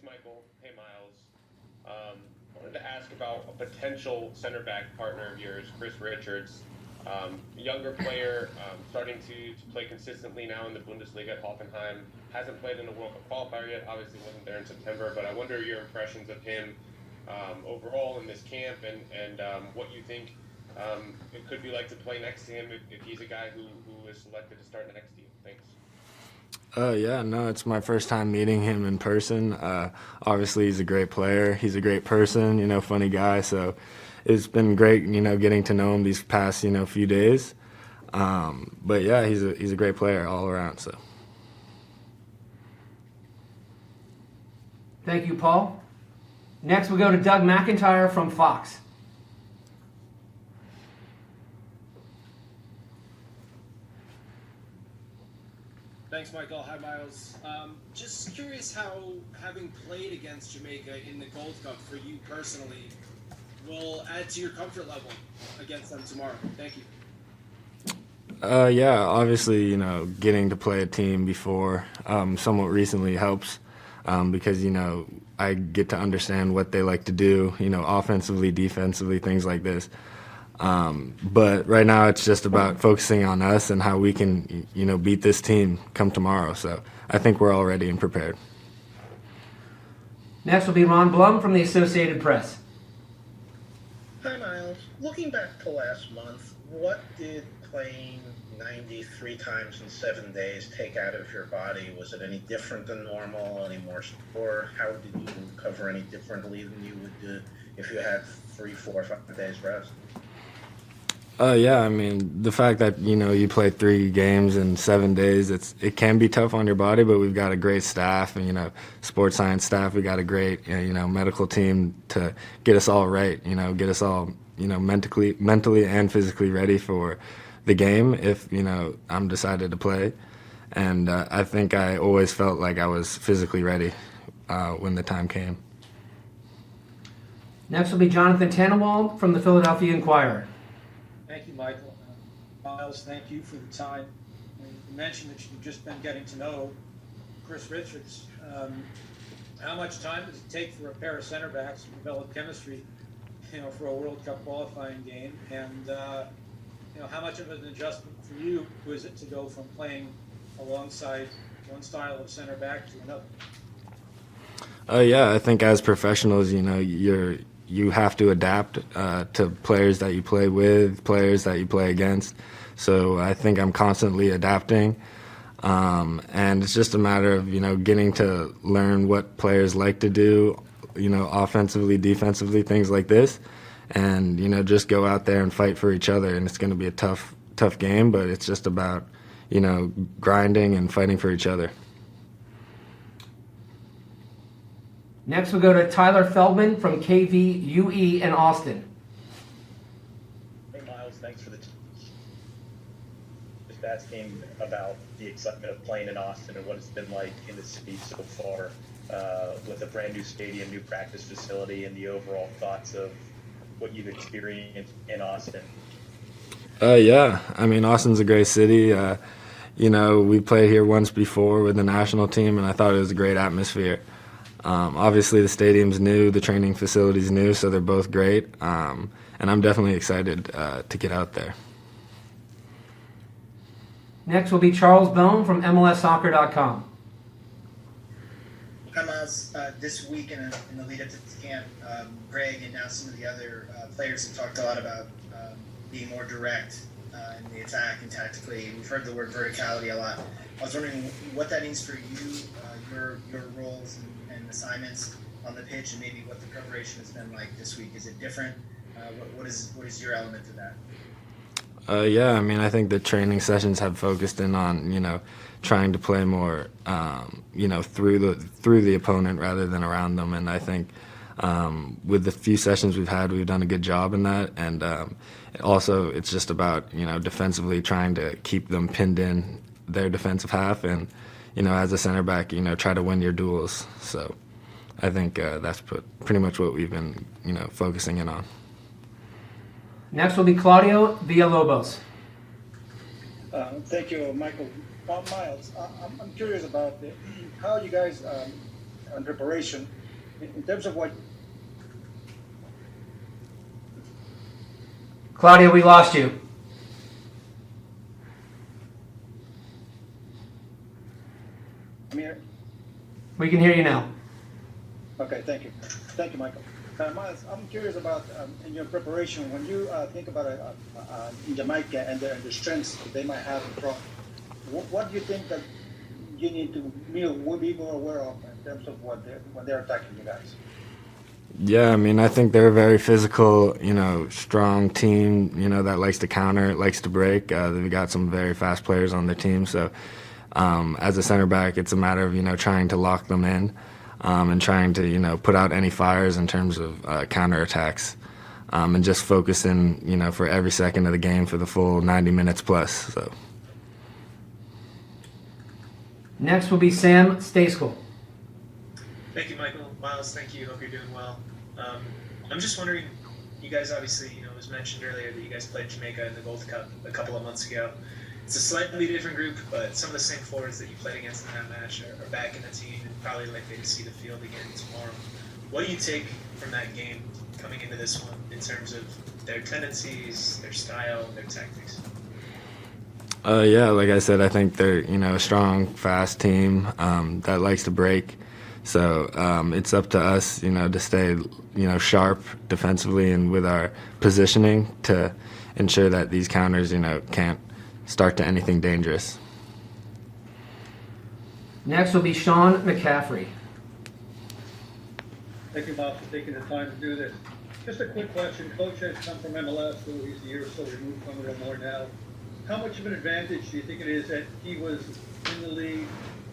Michael. Hey, Miles. Wanted to ask about a potential center back partner of yours, Chris Richards. Younger player, starting to play consistently now in the Bundesliga at Hoffenheim. Hasn't played in a World Cup qualifier yet. Obviously wasn't there in September, but I wonder your impressions of him overall in this camp and what you think it could be like to play next to him if he's a guy who is selected to start next to you. Thanks. Yeah, no, it's my first time meeting him in person. Obviously, he's a great player. He's a great person, funny guy. So it's been great, getting to know him these past, few days. But yeah, he's a great player all around. So. Thank you, Paul. Next, we go to Doug Mcintyre from Fox. Thanks, Michael. Hi, Miles. Just curious how having played against Jamaica in the Gold Cup for you personally will add to your comfort level against them tomorrow. Thank you. Yeah, obviously, getting to play a team before somewhat recently helps because, I get to understand what they like to do, offensively, defensively, things like this. But right now it's just about focusing on us and how we can, beat this team come tomorrow. So I think we're all ready and prepared. Next will be Ron Blum from the Associated Press. Hi, Miles. Looking back to last month, what did playing 93 times in 7 days take out of your body? Was it any different than normal, any more sore? How did you recover any differently than you would do if you had 3, 4, 5 days rest? Yeah, I mean, the fact that, you play 3 games in 7 days, it can be tough on your body, but we've got a great staff and, sports science staff. We got a great, medical team to get us all right, get us all, mentally and physically ready for the game if, I'm decided to play. And I think I always felt like I was physically ready when the time came. Next will be Jonathan Tannenwald from the Philadelphia Inquirer. Thank you, Michael. Miles, thank you for the time. You mentioned that you've just been getting to know Chris Richards. How much time does it take for a pair of center backs to develop chemistry, for a World Cup qualifying game? And, how much of an adjustment for you was it to go from playing alongside one style of center back to another? Yeah, I think as professionals, you have to adapt to players that you play with, players that you play against. So I think I'm constantly adapting. And it's just a matter of, getting to learn what players like to do, offensively, defensively, things like this. And, just go out there and fight for each other. And it's going to be a tough game, but it's just about, grinding and fighting for each other. Next, we'll go to Tyler Feldman from KVUE in Austin. Hey, Miles, thanks for the just asking about the excitement of playing in Austin and what it's been like in the city so far with a brand new stadium, new practice facility, and the overall thoughts of what you've experienced in Austin. Yeah, I mean, Austin's a great city. We played here once before with the national team, and I thought it was a great atmosphere. Obviously, the stadium's new, the training facility's new, so they're both great. And I'm definitely excited to get out there. Next will be Charles Bone from MLSsoccer.com. Hi, Miles. This week in the lead up to this camp, Greg and now some of the other players have talked a lot about being more direct in the attack and tactically. We've heard the word verticality a lot. I was wondering what that means for you, your roles and assignments on the pitch, and maybe what the preparation has been like this week. Is it different? What is your element to that? Yeah, I mean, I think the training sessions have focused in on, trying to play more, through the opponent rather than around them. And I think with the few sessions we've had, we've done a good job in that. And also, it's just about, defensively trying to keep them pinned in their defensive half and, as a center back, try to win your duels. So I think that's pretty much what we've been, focusing in on. Next will be Claudio via Lobos. Thank you, Michael. Miles, I'm curious about how you guys on preparation. In terms of what Claudio, we lost you. I mean, We can hear you now. okay, thank you, Michael. Miles, I'm curious about in your preparation when you think about in Jamaica and the strengths that they might have in front. What do you think that you need to be more aware of in terms of when they're attacking you guys? Yeah, I mean, I think they're a very physical, strong team, that likes to counter, likes to break. They've got some very fast players on their team. So as a center back, it's a matter of, trying to lock them in and trying to, put out any fires in terms of counterattacks and just focus in, for every second of the game for the full 90 minutes plus. So. Next will be Sam Stayskull. Thank you, Michael. Miles, thank you. Hope you're doing well. I'm just wondering, you guys obviously, it was mentioned earlier that you guys played Jamaica in the Gold Cup a couple of months ago. It's a slightly different group, but some of the same forwards that you played against in that match are back in the team and probably likely to see the field again tomorrow. What do you take from that game coming into this one in terms of their tendencies, their style, their tactics? Yeah, like I said, I think they're, a strong, fast team that likes to break. So it's up to us, to stay, sharp defensively and with our positioning to ensure that these counters, can't start to anything dangerous. Next will be Sean McCaffrey. Thank you, Bob, for taking the time to do this. Just a quick question. Coach has come from MLS, so he's a year or so removed from it or more now. How much of an advantage do you think it is that he was in the league,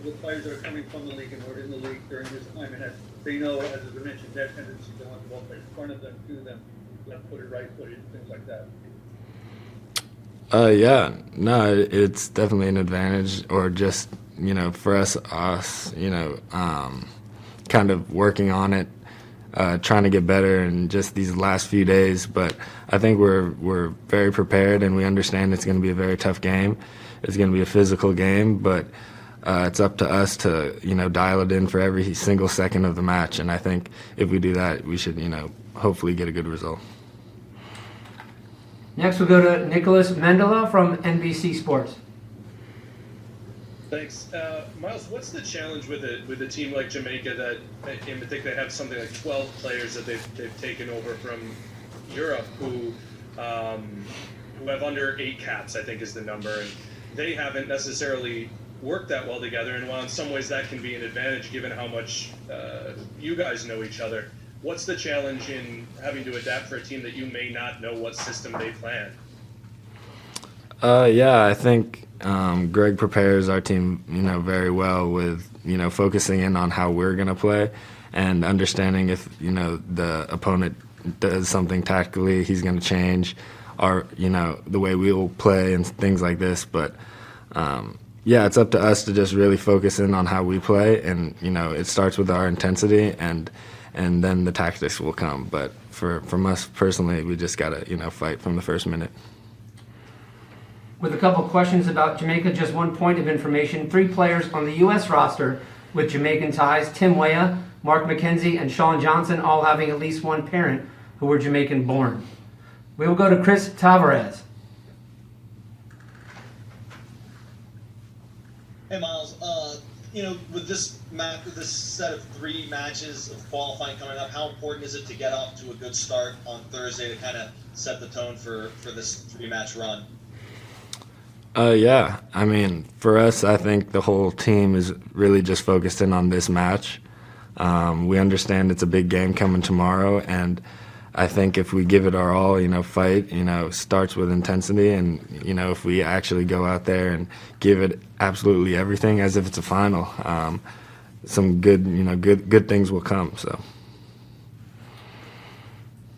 the players that are coming from the league and were in the league during this time, and that they know, as I mentioned, their tendency to want the ball played in front of them, to them, left-footed, right-footed, things like that? Yeah, no, it's definitely an advantage, or just, for us, kind of working on it, trying to get better in just these last few days. But I think we're very prepared, and we understand it's going to be a very tough game. It's going to be a physical game, but it's up to us to, dial it in for every single second of the match. And I think if we do that, we should, hopefully get a good result. Next we'll go to Nicholas Mendela from NBC Sports. Thanks. Miles, what's the challenge with a team like Jamaica that I think they have something like 12 players that they've taken over from Europe who have under 8 caps, I think is the number, and they haven't necessarily worked that well together, and while in some ways that can be an advantage given how much you guys know each other, what's the challenge in having to adapt for a team that you may not know what system they plan? Yeah, I think Greg prepares our team, very well with, focusing in on how we're going to play and understanding if, the opponent does something tactically, he's going to change our, the way we will play and things like this. But, yeah, it's up to us to just really focus in on how we play. And, it starts with our intensity and then the tactics will come. But from us personally, we just got to, fight from the first minute. With a couple questions about Jamaica, just one point of information. 3 players on the U.S. roster with Jamaican ties, Tim Weah, Mark McKenzie, and Sean Johnson, all having at least one parent who were Jamaican born. We will go to Chris Tavares. Hey, Miles. With this set of 3 matches of qualifying coming up, how important is it to get off to a good start on Thursday to kind of set the tone for this 3-match run? Yeah, I mean, for us, I think the whole team is really just focused in on this match. We understand it's a big game coming tomorrow, and I think if we give it our all, fight, starts with intensity, and, if we actually go out there and give it absolutely everything as if it's a final, some good things will come, so.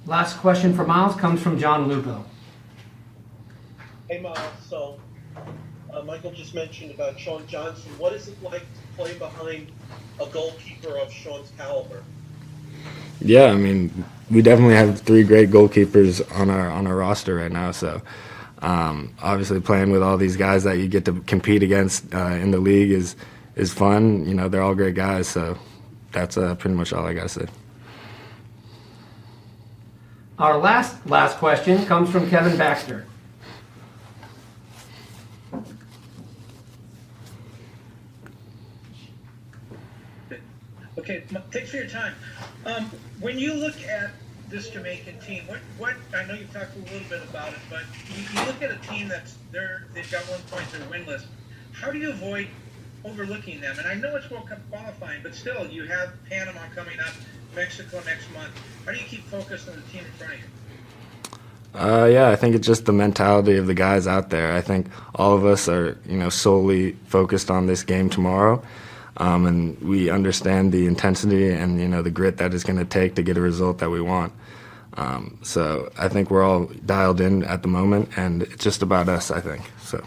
Last question for Miles comes from John Lupo. Hey, Miles, so Michael just mentioned about Sean Johnson. What is it like to play behind a goalkeeper of Sean's caliber? Yeah, I mean, we definitely have 3 great goalkeepers on our roster right now. So, obviously, playing with all these guys that you get to compete against in the league is fun. They're all great guys. So, that's pretty much all I got to say. Our last question comes from Kevin Baxter. Okay, thanks for your time. When you look at this Jamaican team, what I know you've talked a little bit about it, but you look at a team they've got 1 point, they're winless. How do you avoid overlooking them? And I know it's World Cup qualifying, but still, you have Panama coming up, Mexico next month. How do you keep focused on the team in front of you? Yeah, I think it's just the mentality of the guys out there. I think all of us are, solely focused on this game tomorrow, and we understand the intensity and, the grit that it's going to take to get a result that we want. So I think we're all dialed in at the moment, and it's just about us, I think. So.